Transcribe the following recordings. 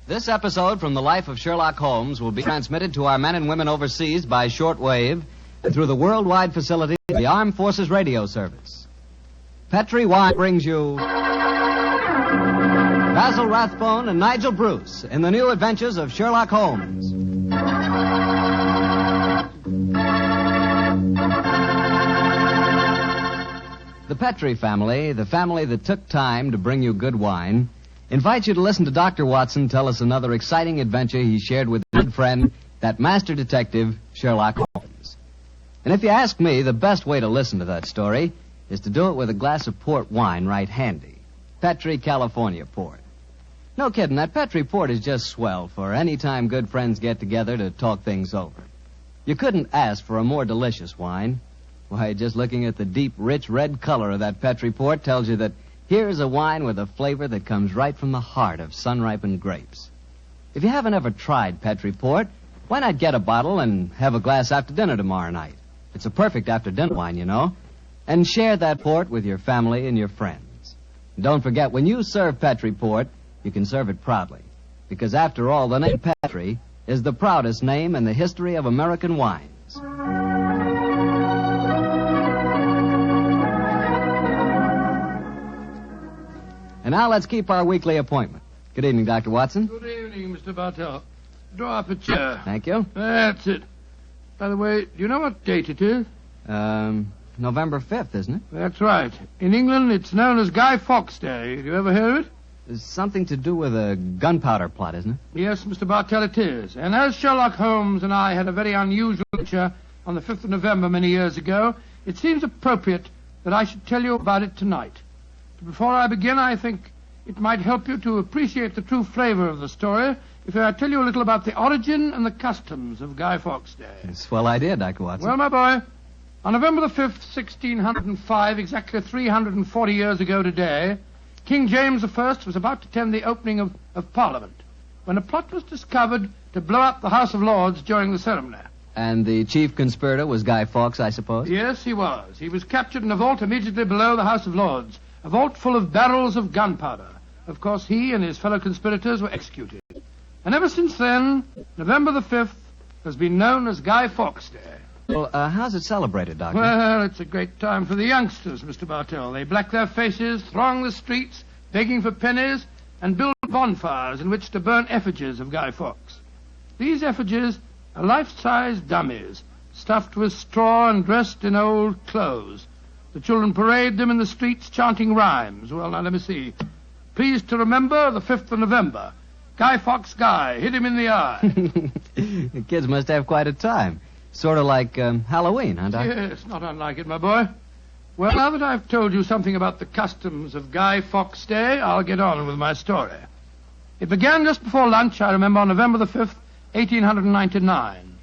This episode from the life of Sherlock Holmes will be transmitted to our men and women overseas by shortwave through the worldwide facility of the Armed Forces Radio Service. Petri Wine brings you Basil Rathbone and Nigel Bruce in the new adventures of Sherlock Holmes. The Petri family, the family that took time to bring you good wine, invites you to listen to Dr. Watson tell us another exciting adventure he shared with his good friend, that master detective, Sherlock Holmes. And if you ask me, the best way to listen to that story is to do it with a glass of port wine right handy. Petri California port. No kidding, that Petri port is just swell for any time good friends get together to talk things over. You couldn't ask for a more delicious wine. Why, just looking at the deep, rich red color of that Petri port tells you that here's a wine with a flavor that comes right from the heart of sun-ripened grapes. If you haven't ever tried Petri port, why not get a bottle and have a glass after dinner tomorrow night? It's a perfect after-dinner wine, you know. And share that port with your family and your friends. And don't forget, when you serve Petri port, you can serve it proudly. Because after all, the name Petri is the proudest name in the history of American wines. And now let's keep our weekly appointment. Good evening, Dr. Watson. Good evening, Mr. Bartell. Draw up a chair. Thank you. That's it. By the way, do you know what date it is? November 5th, isn't it? That's right. In England, it's known as Guy Fawkes Day. Have you ever heard of it? It's something to do with a gunpowder plot, isn't it? Yes, Mr. Bartell, it is. And as Sherlock Holmes and I had a very unusual adventure on the 5th of November many years ago, it seems appropriate that I should tell you about it tonight. Before I begin, I think it might help you to appreciate the true flavor of the story if I tell you a little about the origin and the customs of Guy Fawkes Day. It's a swell idea, Dr. Watson. Well, my boy, on November the 5th, 1605, exactly 340 years ago today, King James I was about to attend the opening of Parliament when a plot was discovered to blow up the House of Lords during the ceremony. And the chief conspirator was Guy Fawkes, I suppose? Yes, he was. He was captured in a vault immediately below the House of Lords. A vault full of barrels of gunpowder. Of course, he and his fellow conspirators were executed. And ever since then, November the 5th has been known as Guy Fawkes Day. Well, how's it celebrated, Doctor? Well, it's a great time for the youngsters, Mr. Bartell. They black their faces, throng the streets, begging for pennies, and build bonfires in which to burn effigies of Guy Fawkes. These effigies are life-size dummies, stuffed with straw and dressed in old clothes. The children parade them in the streets chanting rhymes. Well, now, let me see. Pleased to remember the 5th of November. Guy Fawkes Guy, hit him in the eye. The kids must have quite a time. Sort of like Halloween, huh, Doctor? Yes, not unlike it, my boy. Well, now that I've told you something about the customs of Guy Fawkes Day, I'll get on with my story. It began just before lunch, I remember, on November the 5th, 1899.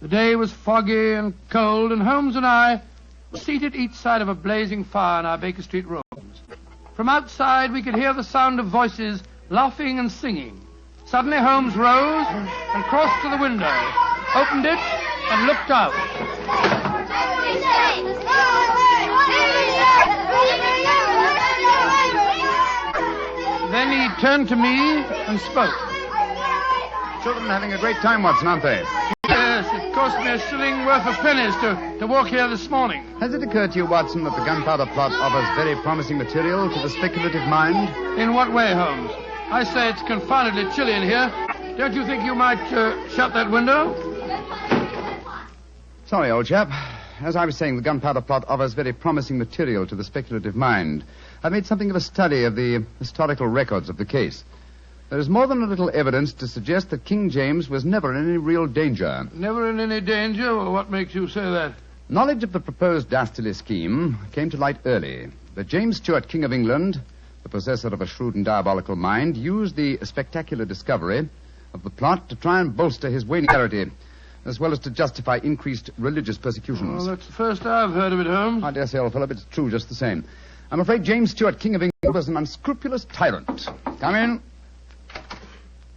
The day was foggy and cold, and Holmes and I seated each side of a blazing fire in our Baker Street rooms. From outside, we could hear the sound of voices laughing and singing. Suddenly, Holmes rose and crossed to the window, opened it, and looked out. Then he turned to me and spoke. Children having a great time, Watson, aren't they? Yes, it cost me a shilling worth of pennies to walk here this morning. Has it occurred to you, Watson, that the gunpowder plot offers very promising material to the speculative mind? In what way, Holmes? I say it's confoundedly chilly in here. Don't you think you might shut that window? Sorry, old chap. As I was saying, the gunpowder plot offers very promising material to the speculative mind. I've made something of a study of the historical records of the case. There is more than a little evidence to suggest that King James was never in any real danger. Never in any danger? Well, what makes you say that? Knowledge of the proposed dastardly scheme came to light early. But James Stuart, King of England, the possessor of a shrewd and diabolical mind, used the spectacular discovery of the plot to try and bolster his waning popularity, as well as to justify increased religious persecutions. Well, that's the first I've heard of it, Holmes. I dare say, old fellow, but it's true just the same. I'm afraid James Stuart, King of England, was an unscrupulous tyrant. Come in.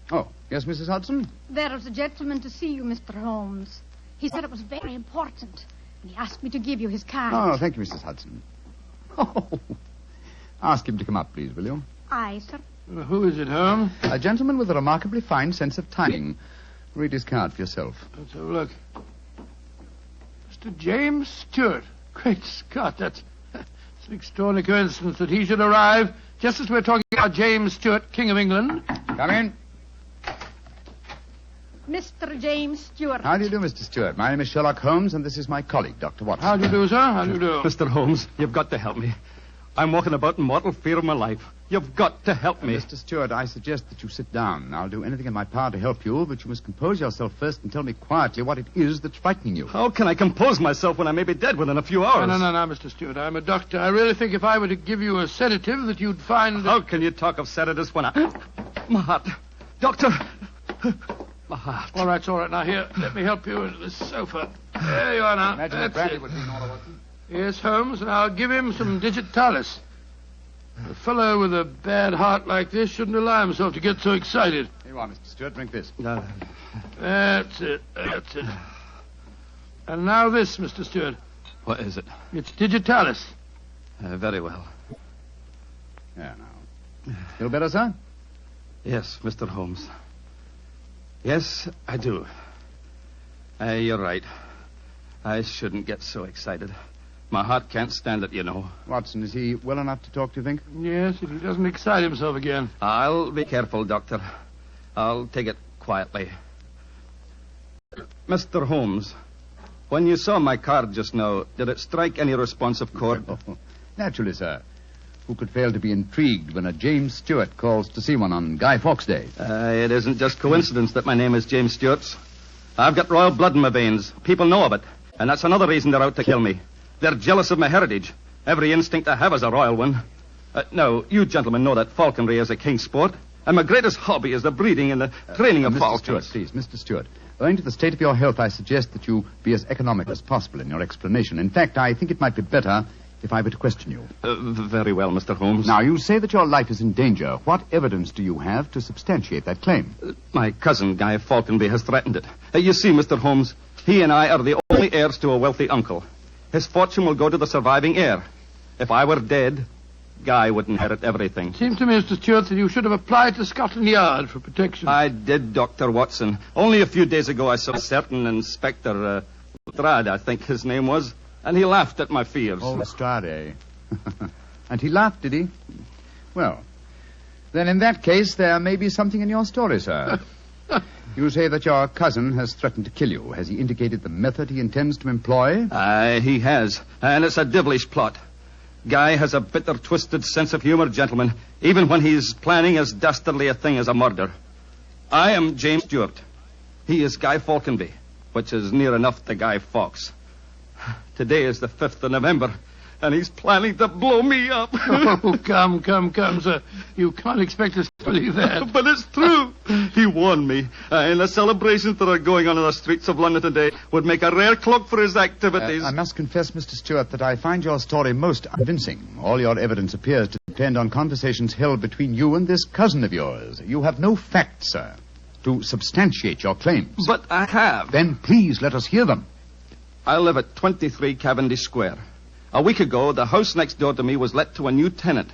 Oh, yes, Mrs. Hudson? There is a gentleman to see you, Mr. Holmes. He said it was very important, and he asked me to give you his card. Oh, thank you, Mrs. Hudson. Oh, ask him to come up, please, will you? Aye, sir. Well, who is it, Holmes? A gentleman with a remarkably fine sense of timing. Read his card for yourself. Let's have a look. Mr. James Stewart. Great Scott, that's an extraordinary coincidence that he should arrive just as we're talking about James Stewart, King of England. Come in. Mr. James Stewart. How do you do, Mr. Stewart? My name is Sherlock Holmes, and this is my colleague, Dr. Watson. How do you do, sir? How do you do? Mr. Holmes, you've got to help me. I'm walking about in mortal fear of my life. You've got to help me. Mr. Stewart, I suggest that you sit down. I'll do anything in my power to help you, but you must compose yourself first and tell me quietly what it is that's frightening you. How can I compose myself when I may be dead within a few hours? No, Mr. Stewart. I'm a doctor. I really think if I were to give you a sedative that you'd find... How can you talk of sedatives when I... My heart. Doctor. My heart. All right. Now, here, let me help you into this sofa. There you are now. Imagine That's that brandy it. would be in order, Watson. Yes, Holmes, and I'll give him some digitalis. A fellow with a bad heart like this shouldn't allow himself to get so excited. Here you are, Mr. Stewart. Drink this. That's it. And now this, Mr. Stewart. What is it? It's digitalis. Very well. Yeah, now. Feel better, sir? Yes, Mr. Holmes. Yes, I do. You're right. I shouldn't get so excited. My heart can't stand it, you know. Watson, is he well enough to talk, do you think? Yes, if he doesn't excite himself again. I'll be careful, Doctor. I'll take it quietly. Mr. Holmes, when you saw my card just now, did it strike any responsive chord? Oh, naturally, sir. Who could fail to be intrigued when a James Stewart calls to see one on Guy Fawkes Day? It isn't just coincidence that my name is James Stewart. I've got royal blood in my veins. People know of it. And that's another reason they're out to kill me. They're jealous of my heritage. Every instinct I have is a royal one. Now, you gentlemen know that falconry is a king's sport. And my greatest hobby is the breeding and the training of Mr. falcons. Stewart, please, Mr. Stewart. Owing to the state of your health, I suggest that you be as economic as possible in your explanation. In fact, I think it might be better if I were to question you. Very well, Mr. Holmes. Now, you say that your life is in danger. What evidence do you have to substantiate that claim? My cousin, Guy Falconby, has threatened it. You see, Mr. Holmes, he and I are the only heirs to a wealthy uncle. His fortune will go to the surviving heir. If I were dead, Guy would inherit everything. Seems to me, Mr. Stewart, that you should have applied to Scotland Yard for protection. I did, Dr. Watson. Only a few days ago I saw a certain Inspector Strad, I think his name was, and he laughed at my fears. Oh, Strade. And he laughed, did he? Well, then in that case, there may be something in your story, sir. You say that your cousin has threatened to kill you. Has he indicated the method he intends to employ? He has, and it's a devilish plot. Guy has a bitter, twisted sense of humor, gentlemen, even when he's planning as dastardly a thing as a murder. I am James Stewart. He is Guy Falconby, which is near enough to Guy Fawkes. Today is the 5th of November, and he's planning to blow me up. Oh, come, sir. You can't expect us to believe that. But it's true. He warned me. And the celebrations that are going on in the streets of London today would make a rare cloak for his activities. I must confess, Mr. Stewart, that I find your story most convincing. All your evidence appears to depend on conversations held between you and this cousin of yours. You have no facts, sir, to substantiate your claims. But I have. Then please let us hear them. I live at 23 Cavendish Square. A week ago, the house next door to me was let to a new tenant.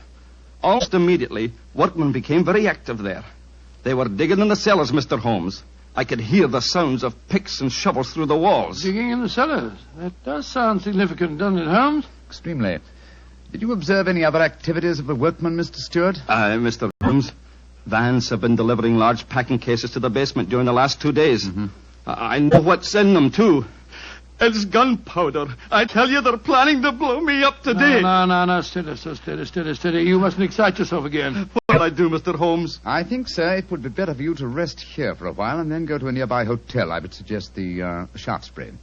Almost immediately, workmen became very active there. They were digging in the cellars, Mr. Holmes. I could hear the sounds of picks and shovels through the walls. Digging in the cellars. That does sound significant, doesn't it, Holmes? Extremely. Did you observe any other activities of the workmen, Mr. Stewart? Mr. Holmes, vans have been delivering large packing cases to the basement during the last 2 days. Mm-hmm. I know what's in them, too. It's gunpowder. I tell you, they're planning to blow me up today. No. Steady. You mustn't excite yourself again. What will I do, Mr. Holmes? I think, sir, it would be better for you to rest here for a while and then go to a nearby hotel. I would suggest the Shaftesbury.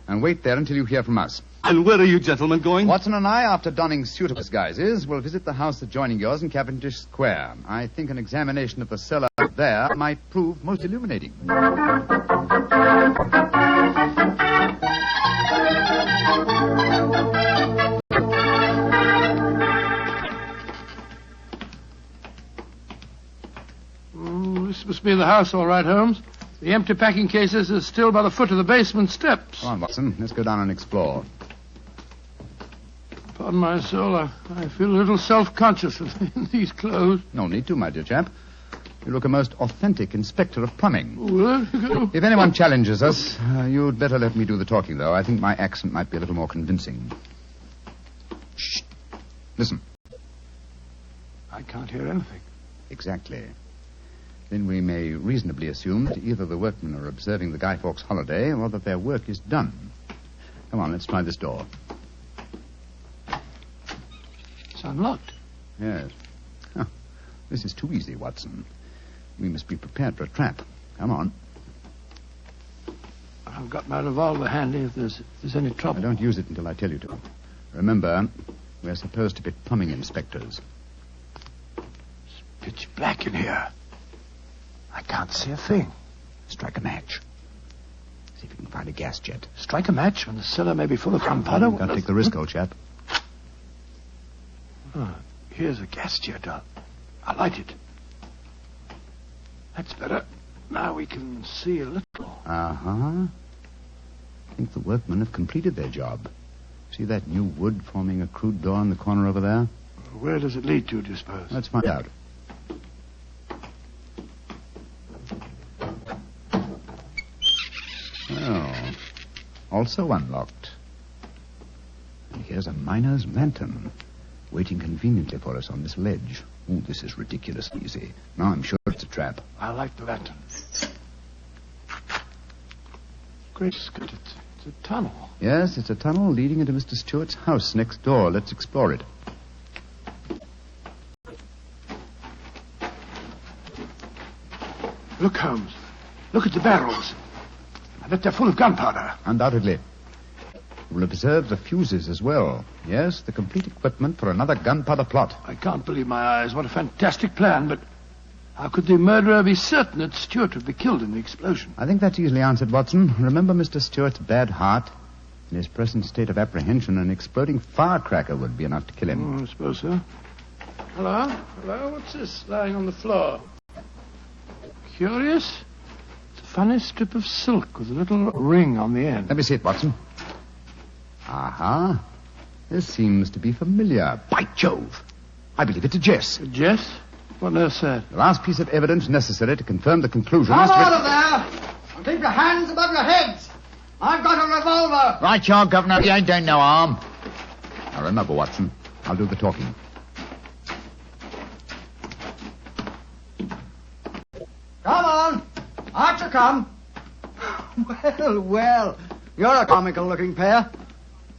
And wait there until you hear from us. And where are you gentlemen going? Watson and I, after donning suitable disguises, will visit the house adjoining yours in Cavendish Square. I think an examination of the cellar there might prove most illuminating. This must be the house, all right, Holmes. The empty packing cases are still by the foot of the basement steps. Come on, Watson. Let's go down and explore. Pardon On my soul, I feel a little self-conscious in these clothes. No need to, my dear chap. You look a most authentic inspector of plumbing. Well, If anyone challenges us, you'd better let me do the talking, though. I think my accent might be a little more convincing. Shh. Listen. I can't hear anything. Exactly. Then we may reasonably assume that either the workmen are observing the Guy Fawkes holiday or that their work is done. Come on, let's try this door. It's unlocked. Yes. Huh. This is too easy, Watson. We must be prepared for a trap. Come on. I've got my revolver handy if there's any trouble. Don't use it until I tell you to. Remember, we're supposed to be plumbing inspectors. It's pitch black in here. I can't see a thing. Strike a match. See if you can find a gas jet. Strike a match when the cellar may be full of gunpowder. Can't take the risk, old chap. Oh, here's a gas jet. I'll light it. That's better. Now we can see a little. Uh-huh. I think the workmen have completed their job. See that new wood forming a crude door in the corner over there? Where does it lead to, do you suppose? Let's find out. Oh, also unlocked. And here's a miner's lantern, waiting conveniently for us on this ledge. Oh, this is ridiculously easy. Now I'm sure it's a trap. I like the lantern. Great Scott, it's a tunnel. Yes, it's a tunnel leading into Mr. Stewart's house next door. Let's explore it. Look, Holmes. Look at the barrels. I bet they're full of gunpowder. Undoubtedly. We'll observe the fuses as well. Yes, the complete equipment for another gunpowder plot. I can't believe my eyes. What a fantastic plan, but how could the murderer be certain that Stewart would be killed in the explosion? I think that's easily answered, Watson. Remember Mr. Stewart's bad heart? In his present state of apprehension, an exploding firecracker would be enough to kill him. Oh, I suppose so. Hello? Hello? What's this lying on the floor? Curious. It's a funny strip of silk with a little ring on the end. Let me see it, Watson. Aha. This seems to be familiar. By Jove. I believe it's a Jess. Jess? What nurse said? The last piece of evidence necessary to confirm the conclusion Come is... out of there! And keep your hands above your heads! I've got a revolver! Right, you are, Governor. You ain't doing no harm. Now, remember, Watson, I'll do the talking. Come on! Archer, come! Well, you're a comical-looking pair.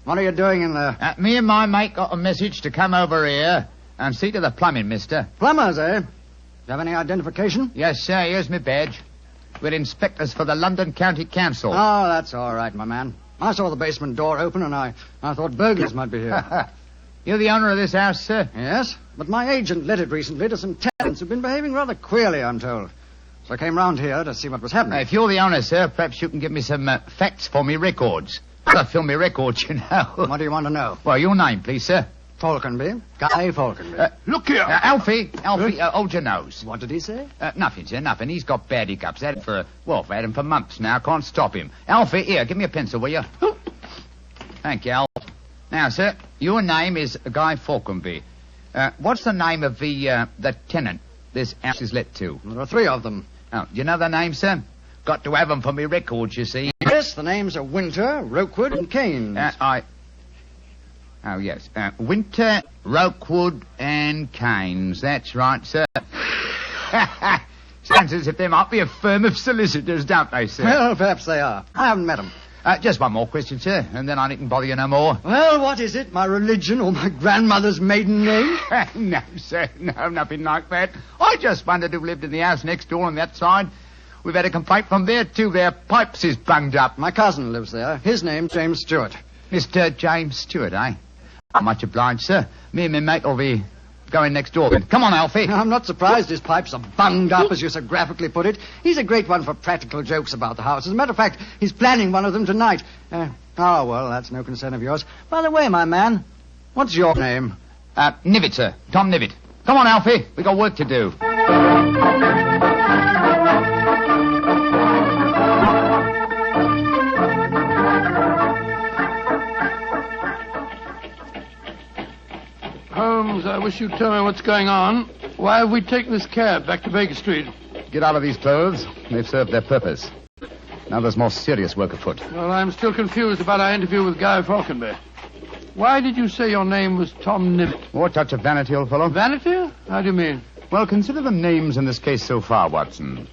What are you doing in there? Me and my mate got a message to come over here and see to the plumbing, mister. Plumbers, eh? Do you have any identification? Yes, sir. Here's my badge. We're inspectors for the London County Council. Oh, that's all right, my man. I saw the basement door open, and I thought burglars might be here. You're the owner of this house, sir? Yes, but my agent let it recently to some tenants who've been behaving rather queerly, I'm told. So I came round here to see what was happening. If you're the owner, sir, perhaps you can give me some facts for me records. Gotta fill me records, you know. What do you want to know? Well, your name, please, sir. Falconby. Guy Falconby. Look here. Alfie, hold your nose. What did he say? Nothing, sir, nothing. He's got bad hiccups. Had it I've had him for months now. Can't stop him. Alfie, here, give me a pencil, will you? Thank you, Al. Now, sir, your name is Guy Falconby. What's the name of the tenant this house is let to? There are three of them. Oh, do you know their names, sir? Got to have them for me records, you see. Yes, the names are Winter, Rokewood, and Keynes. Oh, yes. Winter, Rokewood, and Keynes. That's right, sir. Sounds as if they might be a firm of solicitors, don't they, sir? Well, perhaps they are. I haven't met them. Just one more question, sir, and then I needn't bother you no more. Well, what is it? My religion or my grandmother's maiden name? No, sir. No, nothing like that. I just wondered who lived in the house next door on that side. We've had a complaint from there, too. Their pipes is bunged up. My cousin lives there. His name's James Stewart. Mr. James Stewart, eh? I'm much obliged, sir. Me and my mate will be going next door. Come on, Alfie. I'm not surprised his pipes are bunged up, as you so graphically put it. He's a great one for practical jokes about the house. As a matter of fact, he's planning one of them tonight. Well, that's no concern of yours. By the way, my man, what's your name? Nivitt, sir. Tom Nivitt. Come on, Alfie. We got work to do. wish you'd tell me what's going on. Why have we taken this cab back to Baker Street? Get out of these clothes. They've served their purpose. Now there's more serious work afoot. Well, I'm still confused about our interview with Guy Falconby. Why did you say your name was Tom Nibbit? More touch of vanity, old fellow. Vanity? How do you mean? Well, consider the names in this case so far, Watson.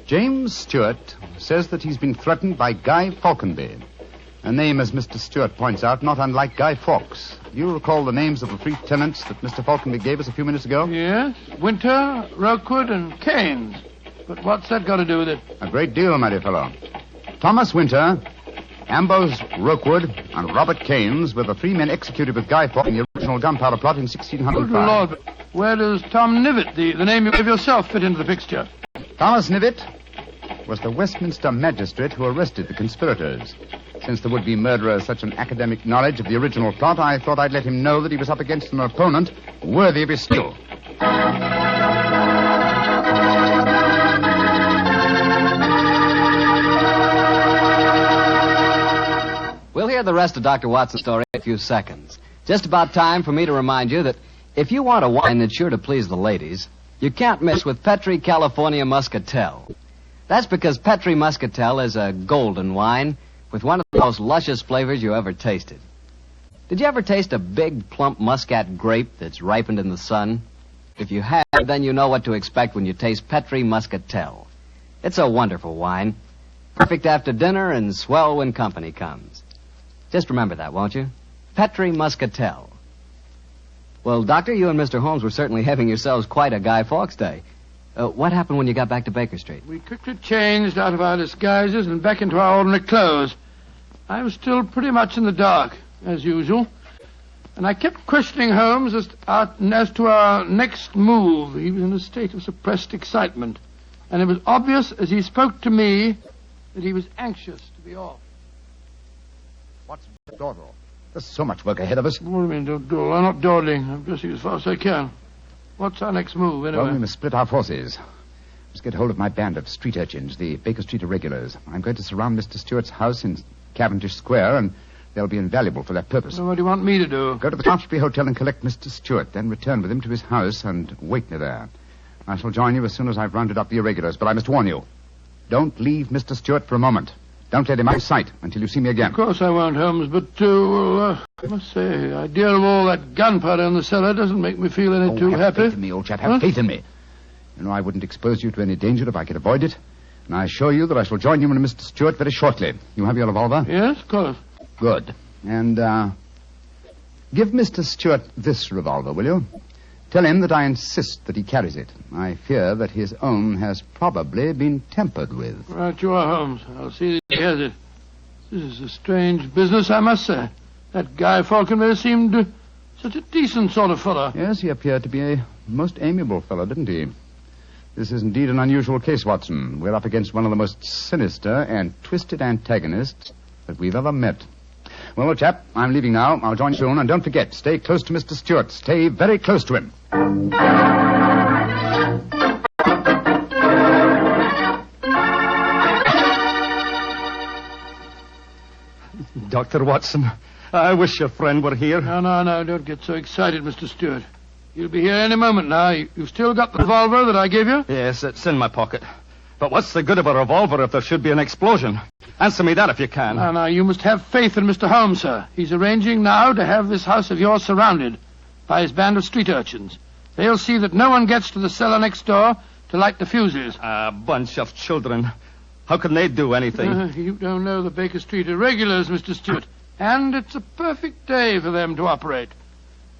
James Stewart says that he's been threatened by Guy Falconby. A name, as Mr. Stewart points out, not unlike Guy Fawkes. Do you recall the names of the three tenants that Mr. Falconby gave us a few minutes ago? Yes. Winter, Rookwood, and Keynes. But what's that got to do with it? A great deal, my dear fellow. Thomas Winter, Ambrose Rookwood, and Robert Keynes were the three men executed with Guy Fawkes in the original gunpowder plot in 1605. Good Lord. Where does Tom Nibbit, the name you gave yourself, fit into the picture? Thomas Nibbit was the Westminster magistrate who arrested the conspirators. Since the would-be murderer has such an academic knowledge of the original plot, I thought I'd let him know that he was up against an opponent worthy of his skill. We'll hear the rest of Dr. Watson's story in a few seconds. Just about time for me to remind you that if you want a wine that's sure to please the ladies, you can't miss with Petri California Muscatel. That's because Petri Muscatel is a golden wine with one of the most luscious flavors you ever tasted. Did you ever taste a big, plump muscat grape that's ripened in the sun? If you have, then you know what to expect when you taste Petri Muscatel. It's a wonderful wine, perfect after dinner and swell when company comes. Just remember that, won't you? Petri Muscatel. Well, Doctor, you and Mr. Holmes were certainly having yourselves quite a Guy Fawkes day. What happened when you got back to Baker Street? We quickly changed out of our disguises and back into our ordinary clothes. I was still pretty much in the dark, as usual. And I kept questioning Holmes as to our next move. He was in a state of suppressed excitement. And it was obvious as he spoke to me that he was anxious to be off. What's dawdle? There's so much work ahead of us. What do you mean, don't dawdle? I'm not dawdling. I'm dressing as fast as I can. What's our next move, anyway? Well, we must split our forces. Let's get hold of my band of street urchins, the Baker Street irregulars. I'm going to surround Mr. Stewart's house in Cavendish Square, and they'll be invaluable for that purpose. So what do you want me to do? Go to the Shaftesbury Hotel and collect Mr. Stewart, then return with him to his house and wait me there. I shall join you as soon as I've rounded up the irregulars, but I must warn you. Don't leave Mr. Stewart for a moment. Don't let him out of sight until you see me again. Of course I won't, Holmes, but, I must say, the idea of all that gunpowder in the cellar doesn't make me feel any too have happy. Faith in me, old chap. Have faith in me. You know, I wouldn't expose you to any danger if I could avoid it. And I assure you that I shall join you and Mr. Stewart very shortly. You have your revolver? Yes, of course. Good. And, give Mr. Stewart this revolver, will you? Tell him that I insist that he carries it. I fear that his own has probably been tampered with. Right you are, Holmes. I'll see that he has it. This is a strange business, I must say. That Guy Falconby seemed such a decent sort of fellow. Yes, he appeared to be a most amiable fellow, didn't he? This is indeed an unusual case, Watson. We're up against one of the most sinister and twisted antagonists that we've ever met. Well, old chap, I'm leaving now. I'll join you soon. And don't forget, stay close to Mr. Stewart. Stay very close to him. Dr. Watson, I wish your friend were here. No, don't get so excited, Mr. Stewart. He'll be here any moment now. You've still got the revolver that I gave you? Yes, it's in my pocket. But what's the good of a revolver if there should be an explosion? Answer me that if you can. No, you must have faith in Mr. Holmes, sir. He's arranging now to have this house of yours surrounded by his band of street urchins. They'll see that no one gets to the cellar next door to light the fuses. A bunch of children. How can they do anything? You don't know the Baker Street irregulars, Mr. Stewart. And it's a perfect day for them to operate.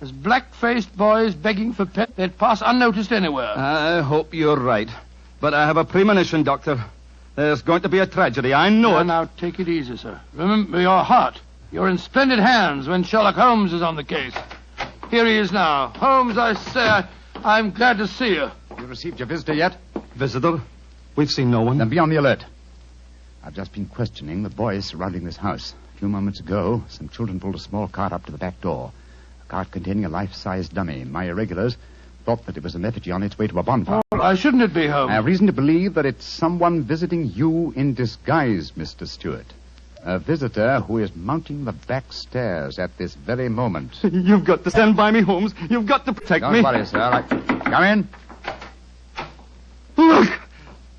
As black-faced boys begging for pets, they'd pass unnoticed anywhere. I hope you're right. But I have a premonition, Doctor. There's going to be a tragedy. I know it. Now, take it easy, sir. Remember your heart. You're in splendid hands when Sherlock Holmes is on the case. Here he is now. Holmes, I say, I'm glad to see you. You received your visitor yet? Visitor? We've seen no one. Then be on the alert. I've just been questioning the boys surrounding this house. A few moments ago, some children pulled a small cart up to the back door. A cart containing a life-size dummy. My irregulars thought that it was an effigy on its way to a bonfire. Oh, why shouldn't it be, Holmes? I have reason to believe that it's someone visiting you in disguise, Mr. Stewart. A visitor who is mounting the back stairs at this very moment. You've got to stand by me, Holmes. You've got to protect me. Don't worry, sir. Come in.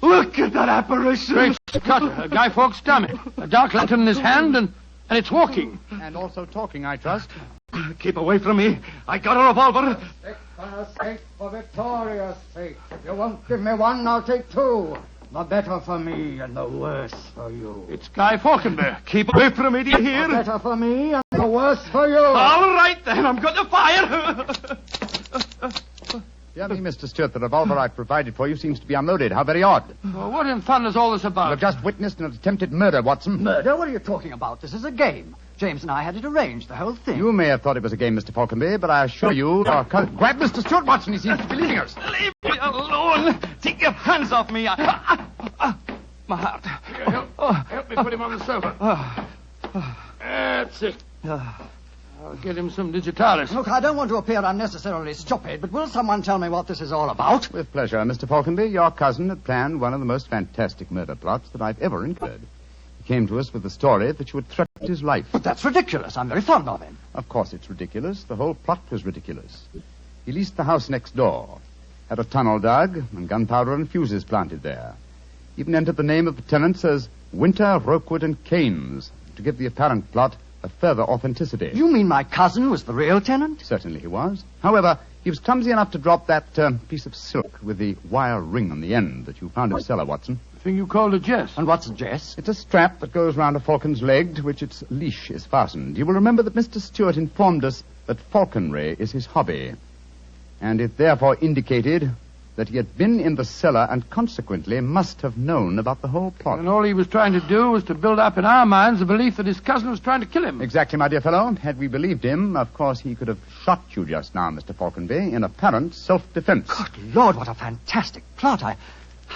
Look at that apparition. Great Scott, Guy Fawkes' dummy. A dark lantern in his hand, and it's walking. And also talking, I trust. Keep away from me. I got a revolver. For sake, for Victoria's sake. If you won't give me one, I'll take two. The better for me and the worse for you. It's Guy Falkenberg. Keep away from me, do you hear? The better for me and the worse for you. All right, then. I'm going to fire. Dear me, Mr. Stewart, the revolver I provided for you seems to be unloaded. How very odd. Well, what in thunder is all this about? You've just witnessed an attempted murder, Watson. Murder? What are you talking about? This is a game. James and I had it arranged, the whole thing. You may have thought it was a game, Mr. Falconby, but I assure you... Grab Mr. Stewart, Watson. He seems to be leaving us. Leave me alone. Take your hands off me. My heart. Help me put him on the sofa. That's it. I'll get him some digitalis. Look, I don't want to appear unnecessarily stupid, but will someone tell me what this is all about? With pleasure, Mr. Falconby. Your cousin had planned one of the most fantastic murder plots that I've ever incurred. He came to us with the story that you had threatened his life. But that's ridiculous. I'm very fond of him. Of course it's ridiculous. The whole plot was ridiculous. He leased the house next door, had a tunnel dug, and gunpowder and fuses planted there. Even entered the name of the tenants as Winter, Rokewood, and Keynes to give the apparent plot a further authenticity. You mean my cousin was the real tenant? Certainly he was. However, he was clumsy enough to drop that piece of silk with the wire ring on the end that you found in the cellar, Watson. The thing you called a jest. And what's a jest? It's a strap that goes round a falcon's leg to which its leash is fastened. You will remember that Mr. Stewart informed us that falconry is his hobby, and it therefore indicated that he had been in the cellar and consequently must have known about the whole plot. And all he was trying to do was to build up in our minds the belief that his cousin was trying to kill him. Exactly, my dear fellow. Had we believed him, of course he could have shot you just now, Mr. Falconby, in apparent self-defense. Good Lord, what a fantastic plot.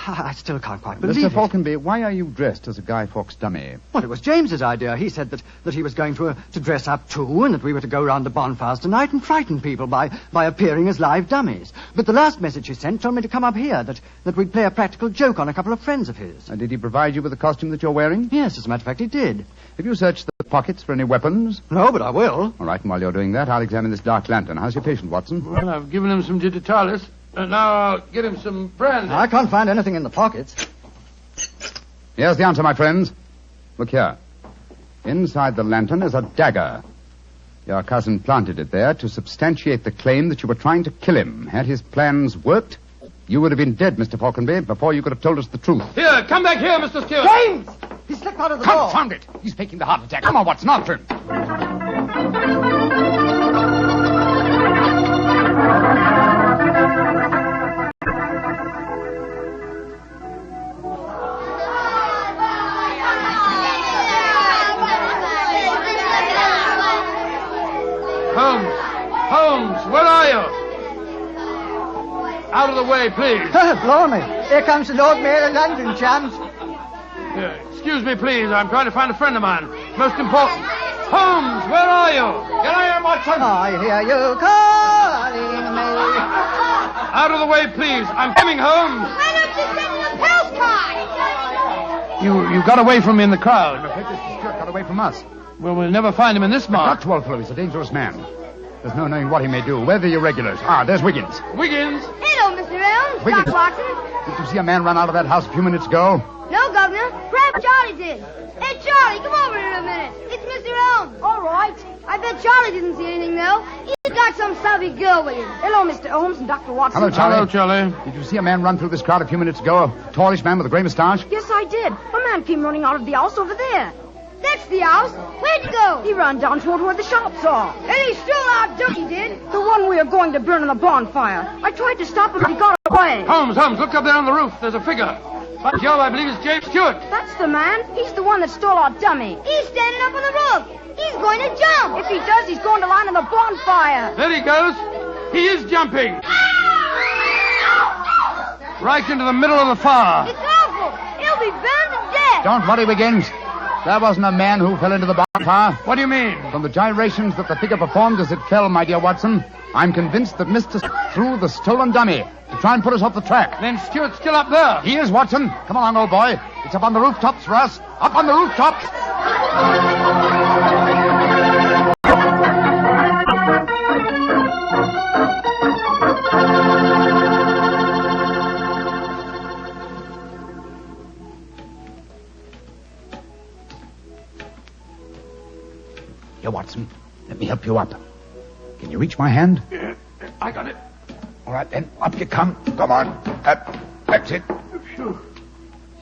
I still can't quite believe Mr. it. Falconby, why are you dressed as a Guy Fawkes dummy? Well, it was James's idea. He said that he was going to dress up too, and that we were to go round the bonfires tonight and frighten people by appearing as live dummies. But the last message he sent told me to come up here, that we'd play a practical joke on a couple of friends of his. And did he provide you with the costume that you're wearing? Yes, as a matter of fact, he did. Have you searched the pockets for any weapons? No, but I will. All right, and while you're doing that, I'll examine this dark lantern. How's your patient, Watson? Well, I've given him some digitalis, and now I'll get him some brandy. I can't find anything in the pockets. Here's the answer, my friends. Look here. Inside the lantern is a dagger. Your cousin planted it there to substantiate the claim that you were trying to kill him. Had his plans worked, you would have been dead, Mr. Falconby, before you could have told us the truth. Here, come back here, Mr. Stewart. James! He slipped out of the door. Confound it! He's faking the heart attack. Come on, Watson, after him. Holmes, where are you? Out of the way, please. Blimey. Here comes the Lord Mayor of London, chums. Excuse me, please. I'm trying to find a friend of mine. Most important. Holmes, where are you? Here I am, Watson. I hear you calling me. Out of the way, please. I'm coming, Holmes. Why don't you send the postcard? You got away from me in the crowd. I'm afraid Mr. Stewart got away from us. Well, we'll never find him in this mark. Not too old fellow. He's a dangerous man. There's no knowing what he may do. Where are the irregulars? There's Wiggins. Wiggins? Hello, Mr. Holmes. Wiggins. Doc Watson. Did you see a man run out of that house a few minutes ago? No, Governor. Perhaps Charlie did. Hey, Charlie, come over here a minute. It's Mr. Holmes. All right. I bet Charlie didn't see anything, though. He's got some savvy girl with him. Hello, Mr. Holmes and Dr. Watson. Hello, Charlie. Hello, Charlie. Did you see a man run through this crowd a few minutes ago? A tallish man with a grey moustache? Yes, I did. A man came running out of the house over there. That's the house. Where'd he go? He ran down toward where the shops are. And he stole our duck, he did. The one we are going to burn on the bonfire. I tried to stop him, but he got away. Holmes, look up there on the roof. There's a figure. By Jove, I believe it's James Stewart. That's the man. He's the one that stole our dummy. He's standing up on the roof. He's going to jump. If he does, he's going to land on the bonfire. There he goes. He is jumping. Right into the middle of the fire. It's awful. He'll be burned to death. Don't worry, Wiggins. There wasn't a man who fell into the bonfire. What do you mean? From the gyrations that the figure performed as it fell, my dear Watson, I'm convinced that Mr. threw the stolen dummy to try and put us off the track. Then Stewart's still up there. He is, Watson. Come along, old boy. It's up on the rooftops for us. Up on the rooftops. Here, Watson. Let me help you up. Can you reach my hand? Yeah, I got it. All right, then. Up you come. Come on. That's it. Phew.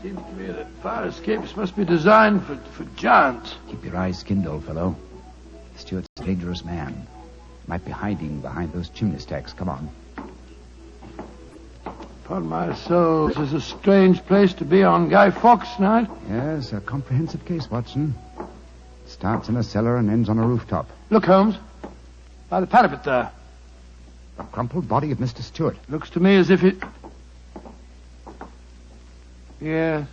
Seems to me that fire escapes must be designed for giants. Keep your eyes skinned, old fellow. Stuart's a dangerous man. Might be hiding behind those chimney stacks. Come on. Upon my soul, this is a strange place to be on Guy Fawkes night. Yes, a comprehensive case, Watson. Starts in a cellar and ends on a rooftop. Look, Holmes. By the parapet there. The crumpled body of Mr. Stewart. Looks to me as if it... Yes.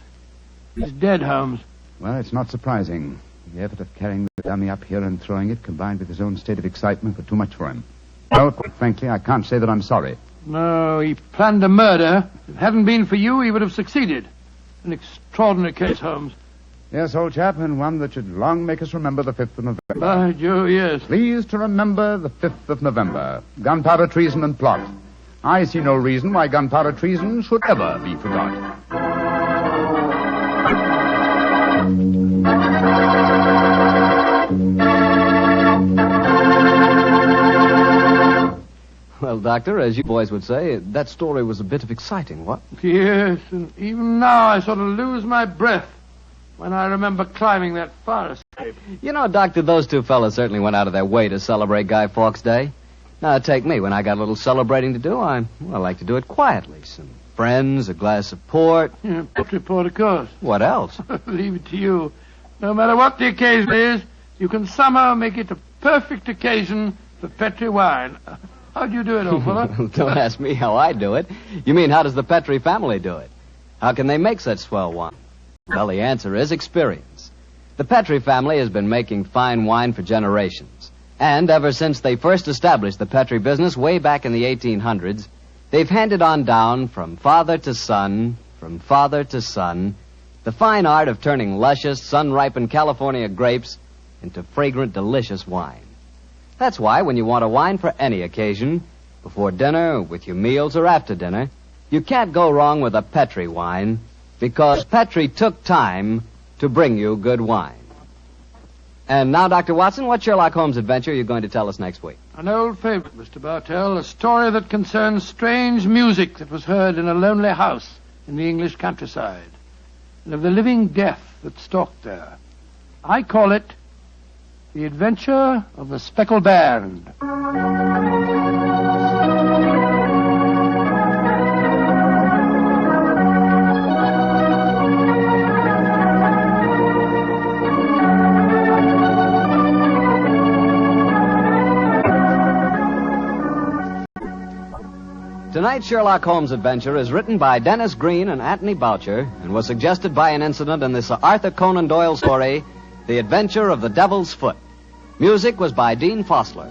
He's dead, Holmes. Well, it's not surprising. The effort of carrying the dummy up here and throwing it, combined with his own state of excitement, were too much for him. Well, quite frankly, I can't say that I'm sorry. No, he planned a murder. If it hadn't been for you, he would have succeeded. An extraordinary case, Holmes. Yes, old chap, and one that should long make us remember the 5th of November. By Jove, yes. Please to remember the 5th of November. Gunpowder treason and plot. I see no reason why gunpowder treason should ever be forgot. Well, Doctor, as you boys would say, that story was a bit of exciting, what? Yes, and even now I sort of lose my breath when I remember climbing that fire escape. You know, Doctor, those two fellas certainly went out of their way to celebrate Guy Fawkes Day. Now, take me. When I got a little celebrating to do, I like to do it quietly. Some friends, a glass of port. Yeah, port report, of course. What else? Leave it to you. No matter what the occasion is, you can somehow make it a perfect occasion for Petri wine. How'd you do it, old fella? Don't ask me how I do it. You mean, how does the Petri family do it? How can they make such swell wine? Well, the answer is experience. The Petri family has been making fine wine for generations. And ever since they first established the Petri business way back in the 1800s, they've handed on down from father to son, the fine art of turning luscious, sun-ripened California grapes into fragrant, delicious wine. That's why when you want a wine for any occasion, before dinner, with your meals, or after dinner, you can't go wrong with a Petri wine, because Petri took time to bring you good wine. And now, Dr. Watson, what Sherlock Holmes adventure are you going to tell us next week? An old favorite, Mr. Bartell, a story that concerns strange music that was heard in a lonely house in the English countryside, and of the living death that stalked there. I call it The Adventure of the Speckled Band. Tonight's Sherlock Holmes adventure is written by Dennis Green and Anthony Boucher and was suggested by an incident in this Arthur Conan Doyle story, The Adventure of the Devil's Foot. Music was by Dean Fossler.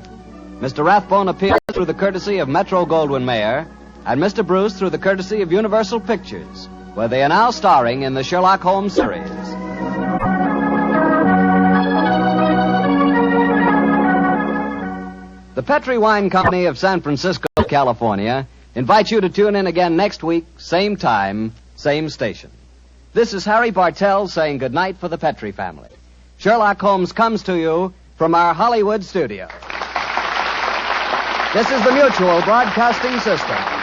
Mr. Rathbone appeared through the courtesy of Metro-Goldwyn-Mayer, and Mr. Bruce through the courtesy of Universal Pictures, where they are now starring in the Sherlock Holmes series. The Petri Wine Company of San Francisco, California, invites you to tune in again next week, same time, same station. This is Harry Bartell saying goodnight for the Petri family. Sherlock Holmes comes to you from our Hollywood studio. This is the Mutual Broadcasting System.